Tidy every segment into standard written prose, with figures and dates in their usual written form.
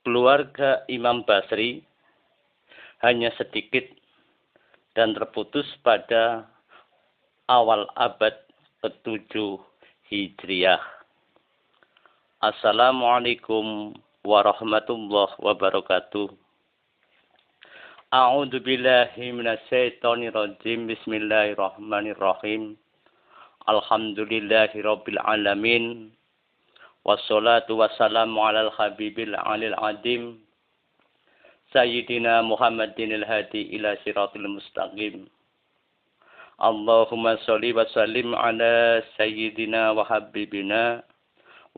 Keluarga Imam Basri hanya sedikit dan terputus pada awal abad ke-7 Hijriah. Assalamualaikum warahmatullahi wabarakatuh. A'udzu billahi minasyaitonir rajim. Bismillahirrahmanirrahim. Alhamdulillahirabbil alamin. Wassalatu wassalamu alal habibil alil adim. Sayyidina Muhammadinil hadi ila siratil mustaqim. Allahumma sholli wa sallim ala sayyidina wa habibina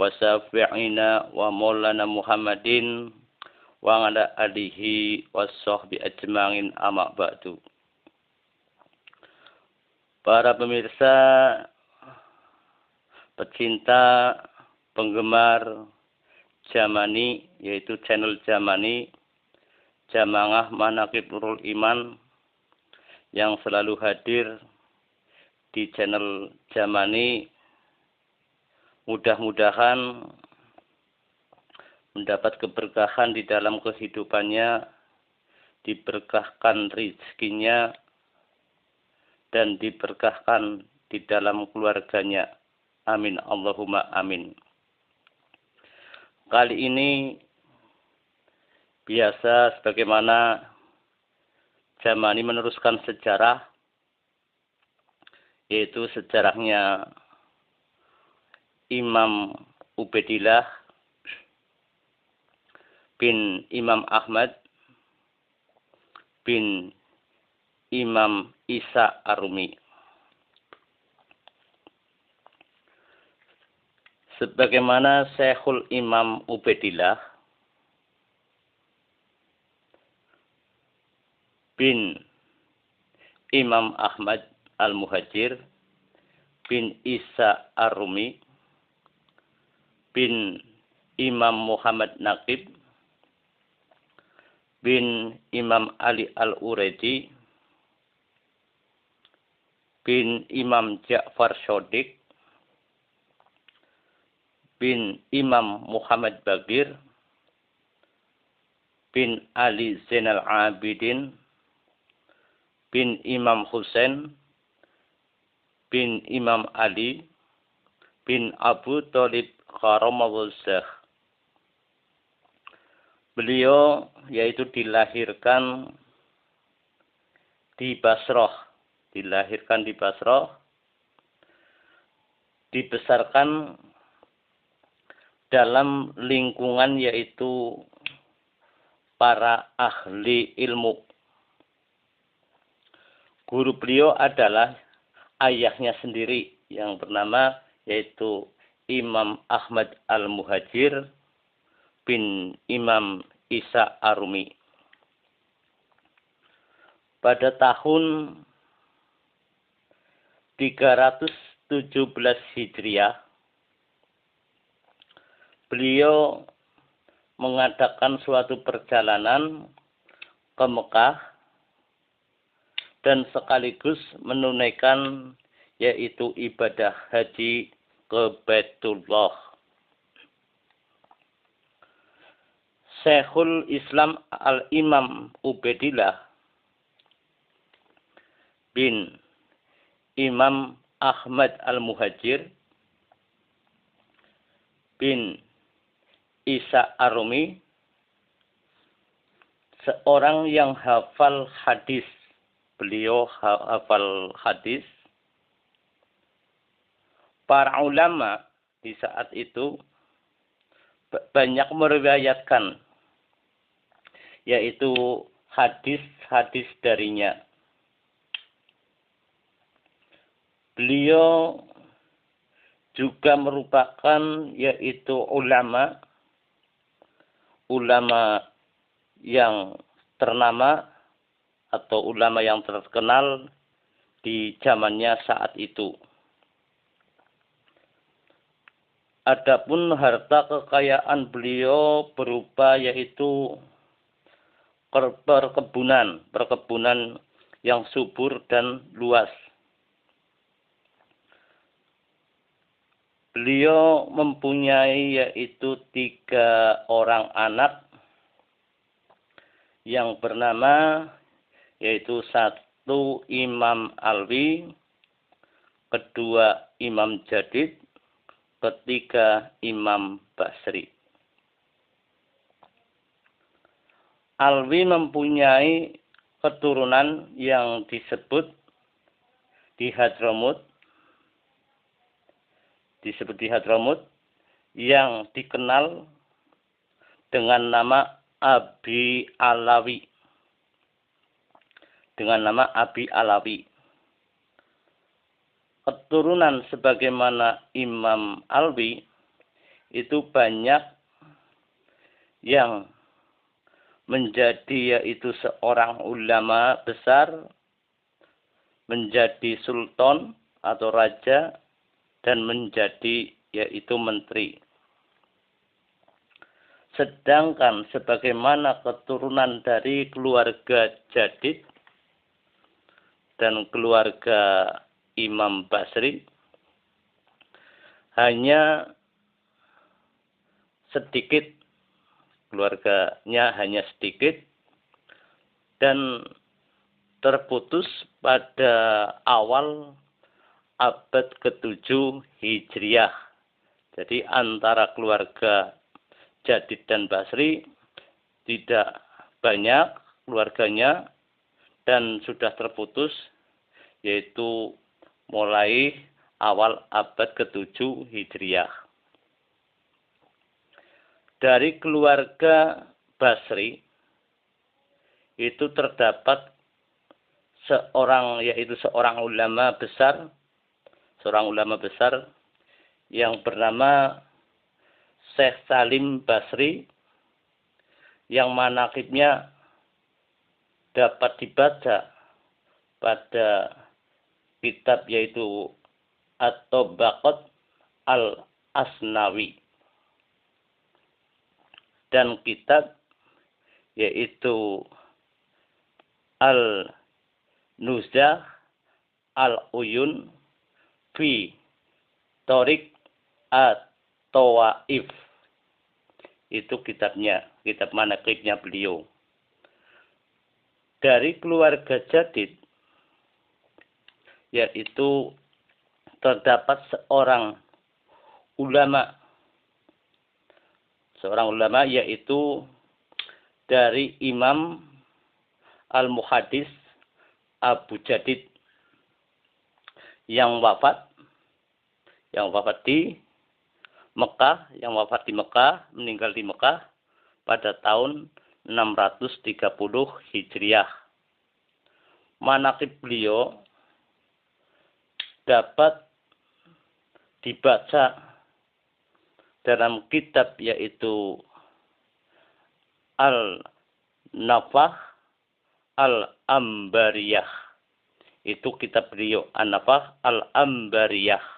wa syafi'ina wa maulana Muhammadin wa ala alihi wa sahbi ajma'in amma ba'du. Para pemirsa, pecinta, penggemar Jamani, yaitu channel Jamani, Jamaah Manaqib Nurul Iman, yang selalu hadir di channel Jamani, mudah-mudahan mendapat keberkahan di dalam kehidupannya, diberkahkan rezekinya, dan diberkahkan di dalam keluarganya. Amin. Allahumma amin. Kali ini biasa sebagaimana Jamani meneruskan sejarah, yaitu sejarahnya Imam Ubaidillah bin Imam Ahmad bin Imam Isa Ar-Rumi. Sebagaimana Syekhul Imam Ubaidillah bin Imam Ahmad Al-Muhajir bin Isa Ar-Rumi bin Imam Muhammad Naqib bin Imam Ali Al-Uraidi bin Imam Ja'far Shodiq bin Imam Muhammad Bagir bin Ali Zainal Abidin bin Imam Husain bin Imam Ali bin Abu Thalib Karamahullah. Beliau yaitu dilahirkan di Basrah, dibesarkan dalam lingkungan yaitu para ahli ilmu. Guru beliau adalah ayahnya sendiri yang bernama yaitu Imam Ahmad Al-Muhajir bin Imam Isa Ar-Rumi. Pada tahun 317 Hijriah, beliau mengadakan suatu perjalanan ke Mekah dan sekaligus menunaikan yaitu ibadah haji ke Baitullah. Syekhul Islam Al-Imam Ubaidillah bin Imam Ahmad Al-Muhajir bin Isa Ar-Rumi, seorang yang hafal hadis. Beliau hafal hadis. Para ulama di saat itu banyak meriwayatkan yaitu hadis-hadis darinya. Beliau juga merupakan yaitu ulama yang ternama atau ulama yang terkenal di zamannya saat itu. Adapun harta kekayaan beliau berupa yaitu perkebunan yang subur dan luas. Beliau mempunyai yaitu 3 orang anak yang bernama yaitu satu Imam Alwi, kedua Imam Jadid, ketiga Imam Basri. Alwi mempunyai keturunan yang disebut di Hadramut, yang dikenal dengan nama Abi Alawi. Keturunan sebagaimana Imam Alwi itu banyak yang menjadi yaitu seorang ulama besar, menjadi sultan atau raja, dan menjadi yaitu menteri. Sedangkan sebagaimana keturunan dari keluarga Jadid dan keluarga Imam Basri hanya sedikit, keluarganya hanya sedikit dan terputus pada awal abad ke-7 Hijriah. Jadi antara keluarga Jadid dan Basri tidak banyak keluarganya dan sudah terputus yaitu mulai awal abad ke-7 Hijriah. Dari keluarga Basri itu terdapat seorang ulama besar yang bernama Syekh Salim Basri, yang manaqibnya dapat dibaca pada kitab yaitu At-Tabaqat Al-Asnawi dan kitab yaitu Al-Nuzah Al-Uyun fi Thariq At-Tawaif. Itu kitabnya, kitab manaqibnya beliau. Dari keluarga Jadid yaitu terdapat seorang ulama yaitu dari Imam Al-Muhaddis Abu Jadid yang wafat di Mekah, meninggal di Mekah pada tahun 630 Hijriah. Manaqib beliau dapat dibaca dalam kitab yaitu Al-Nafah Al-Ambariyah. Itu kitab beliau, An-Nafah Al-Ambariyah.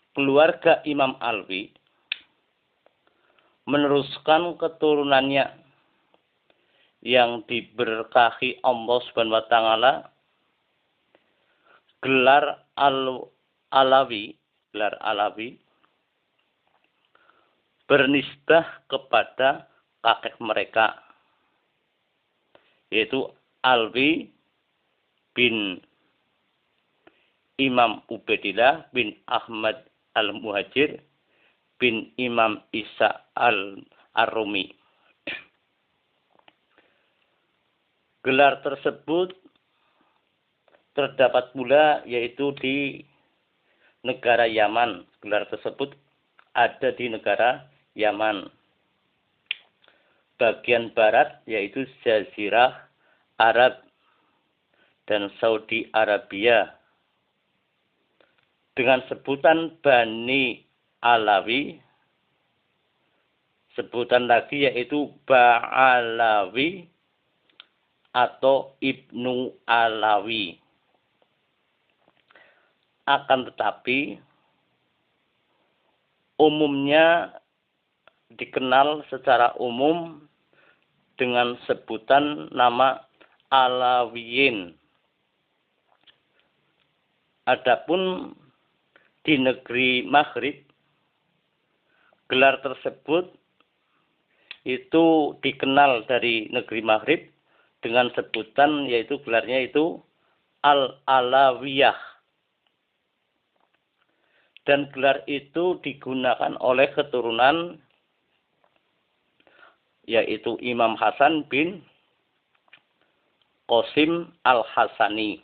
Keluarga Imam Alwi meneruskan keturunannya yang diberkahi Allah Subhanahu wa taala. Gelar Alawi bernisbah kepada kakek mereka, yaitu Alwi bin Imam Ubaidillah bin Ahmad Al-Muhajir bin Imam Isa Al-Arumi. Gelar tersebut terdapat pula yaitu di negara Yaman. Gelar tersebut ada di negara Yaman. Bagian barat yaitu Jazirah Arab dan Saudi Arabia. Dengan sebutan Bani Alawi, sebutan lagi yaitu Ba'alawi atau Ibnu Alawi. Akan tetapi umumnya dikenal secara umum dengan sebutan nama Alawiyin. Adapun di negeri Maghrib, gelar tersebut itu dikenal dari negeri Maghrib dengan sebutan yaitu gelarnya itu Al-Alawiyah. Dan gelar itu digunakan oleh keturunan yaitu Imam Hasan bin Qasim Al-Hasani.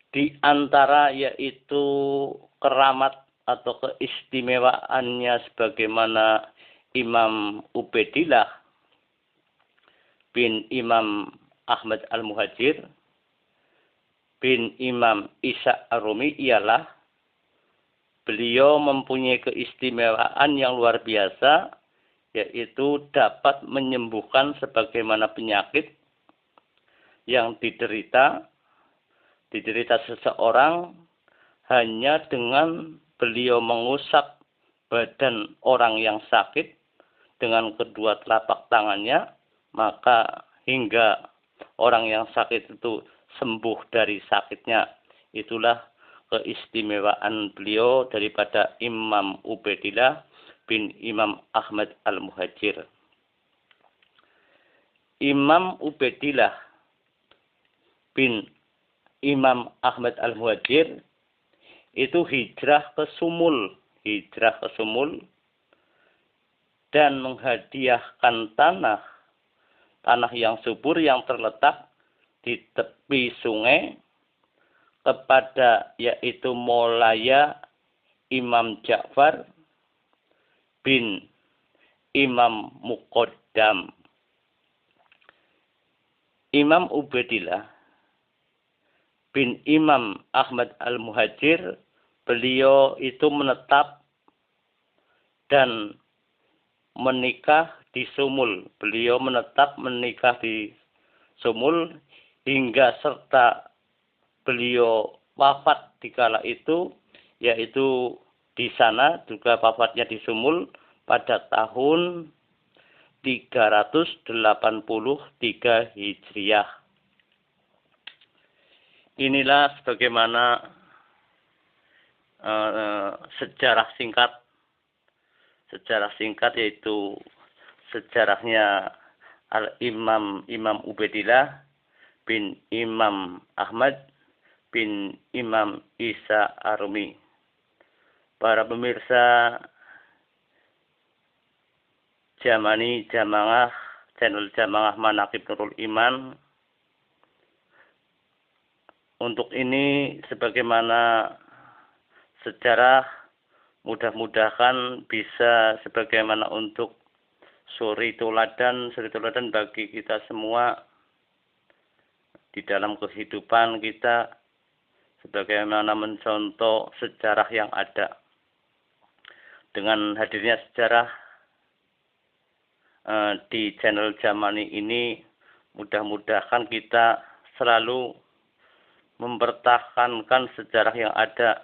Di antara yaitu keramat atau keistimewaannya sebagaimana Imam Ubaidillah bin Imam Ahmad Al-Muhajir bin Imam Isa Ar-Rumi ialah beliau mempunyai keistimewaan yang luar biasa, yaitu dapat menyembuhkan sebagaimana penyakit yang diderita seseorang hanya dengan beliau mengusap badan orang yang sakit dengan kedua telapak tangannya, maka hingga orang yang sakit itu sembuh dari sakitnya. Itulah keistimewaan beliau daripada Imam Ubaidillah bin Imam Ahmad Al-Muhajir. Imam Ubaidillah bin Imam Ahmad Al-Muhajir itu hijrah ke Sumul dan menghadiahkan tanah yang subur yang terletak di tepi sungai kepada yaitu Maulaya Imam Ja'far bin Imam Muqaddam. Imam Ubaidillah bin Imam Ahmad Al-Muhajir, beliau itu menetap dan menikah di Sumul. Beliau menetap menikah di Sumul hingga serta beliau wafat di kala itu, yaitu di sana juga wafatnya di Sumul pada tahun 383 Hijriah. Inilah sebagaimana sejarah singkat yaitu sejarahnya Imam Ubaidillah bin Imam Ahmad bin Imam Isa Ar-Rumi. Para pemirsa channel Jamaah Manaqib Nurul Iman, untuk ini sebagaimana sejarah mudah-mudahan bisa sebagaimana untuk suri teladan bagi kita semua di dalam kehidupan kita, sebagaimana mencontoh sejarah yang ada. Dengan hadirnya sejarah di channel Jamani ini, mudah-mudahan kita selalu mempertahankan sejarah yang ada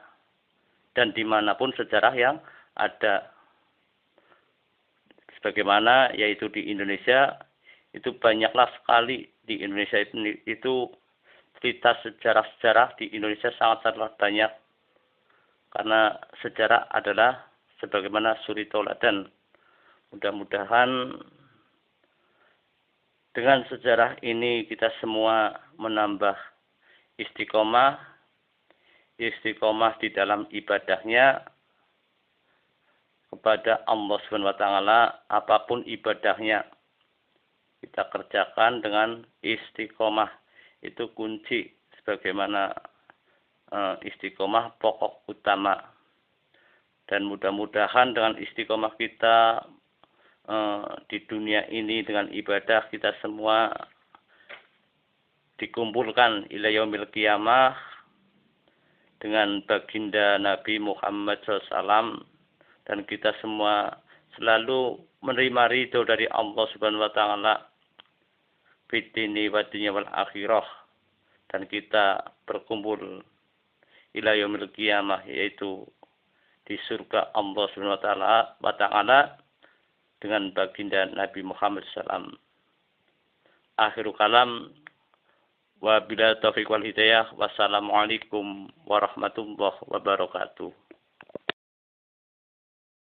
dan dimanapun sejarah yang ada. Sebagaimana yaitu di Indonesia itu banyaklah sekali di Indonesia itu cerita sejarah-sejarah di Indonesia sangat-sangat banyak, karena sejarah adalah sebagaimana suri tauladan. Mudah-mudahan dengan sejarah ini kita semua menambah istiqomah di dalam ibadahnya kepada Allah Subhanahu wa taala. Apapun ibadahnya kita kerjakan dengan istiqomah, itu kunci sebagaimana istiqomah pokok utama. Dan mudah-mudahan dengan istiqomah kita di dunia ini dengan ibadah, kita semua dikumpulkan ila yaumil qiyamah dengan baginda Nabi Muhammad SAW, dan kita semua selalu menerima ridho dari Allah Subhanahu wa taala fitini wa dunya wal akhirah, dan kita berkumpul ila yaumil qiyamah yaitu di surga Allah Subhanahu wa taala dengan baginda Nabi Muhammad SAW. Akhirul kalam, wa bila taufiq wal hidayah. Wassalamualaikum warahmatullahi wabarakatuh.